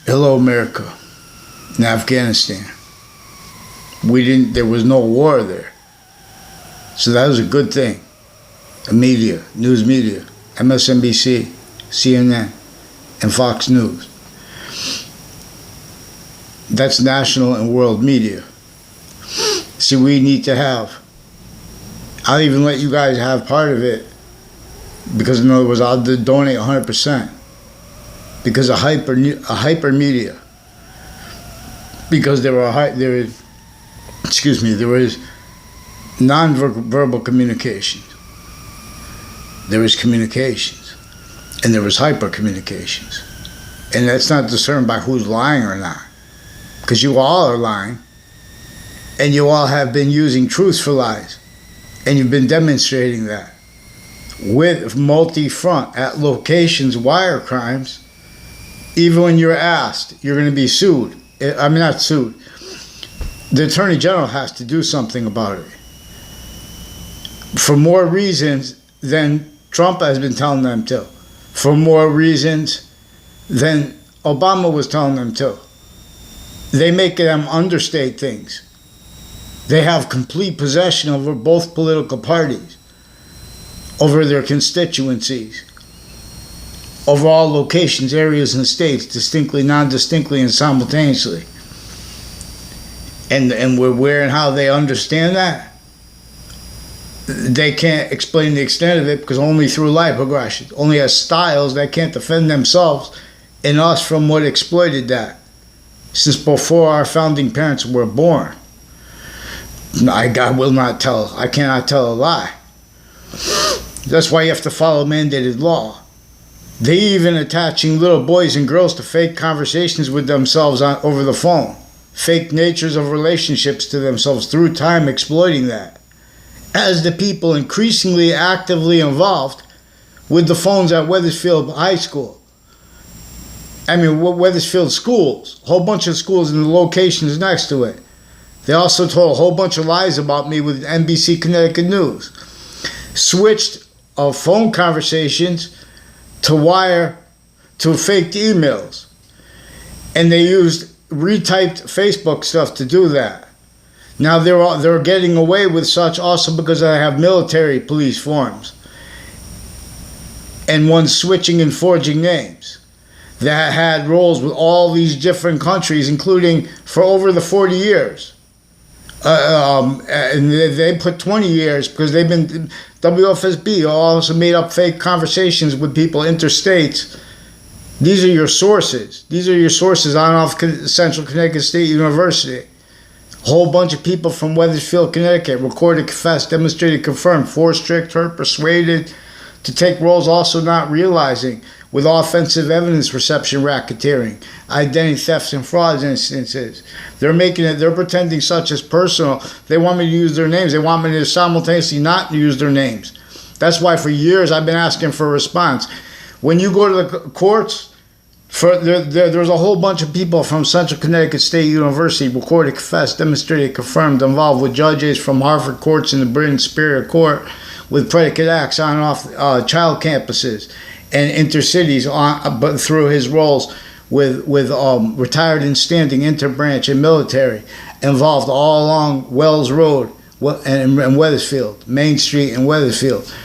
Hello, America. In Afghanistan, there was no war there. So that was a good thing. The media, news media, MSNBC, CNN, and Fox News. That's national and world media. See, we need to have, I'll even let you guys have part of it, because in other words, I'll donate 100%. Because of hyper media. Because there is non-verbal communication. There is communications. And there is hyper communications. And that's not discerned by who's lying or not. Because you all are lying. And you all have been using truth for lies. And you've been demonstrating that. With multi-front at locations, wire crimes. Even when you're asked, you're going to be sued. I mean, not sued. The Attorney General has to do something about it. For more reasons than Trump has been telling them to. For more reasons than Obama was telling them to. They make them understate things. They have complete possession over both political parties. Over their constituencies. Over all locations, areas, and states, distinctly, non-distinctly, and simultaneously. And where and how they understand that, they can't explain the extent of it, because only through life progression, only as styles that can't defend themselves and us from what exploited that since before our founding parents were born. I cannot tell a lie. That's why you have to follow mandated law. They even attaching little boys and girls to fake conversations with themselves over the phone. Fake natures of relationships to themselves through time, exploiting that. As the people increasingly actively involved with the phones at Wethersfield High School. I mean, Wethersfield schools. A whole bunch of schools and the locations next to it. They also told a whole bunch of lies about me with NBC Connecticut News. Switched phone conversations to faked emails. And they used retyped Facebook stuff to do that. Now they're getting away with such also because I have military police forms. And one switching and forging names. That had roles with all these different countries, including for over the 40 years. And they put 20 years because they've been, WFSB also made up fake conversations with people interstates. These are your sources. These are your sources on off Central Connecticut State University. A whole bunch of people from Wethersfield, Connecticut recorded, confessed, demonstrated, confirmed, forced, tricked, hurt, persuaded to take roles, also not realizing, with offensive evidence reception, racketeering, identity thefts, and fraud instances. They're pretending such as personal. They want me to use their names. They want me to simultaneously not use their names. That's why for years I've been asking for a response. When you go to the courts, there's a whole bunch of people from Central Connecticut State University recorded, confessed, demonstrated, confirmed, involved with judges from Harvard courts and the Britain Superior Court with predicate acts on and off child campuses and intercities, but through his roles with retired and standing interbranch and military, involved all along Wells Road and Wethersfield, Main Street and Wethersfield.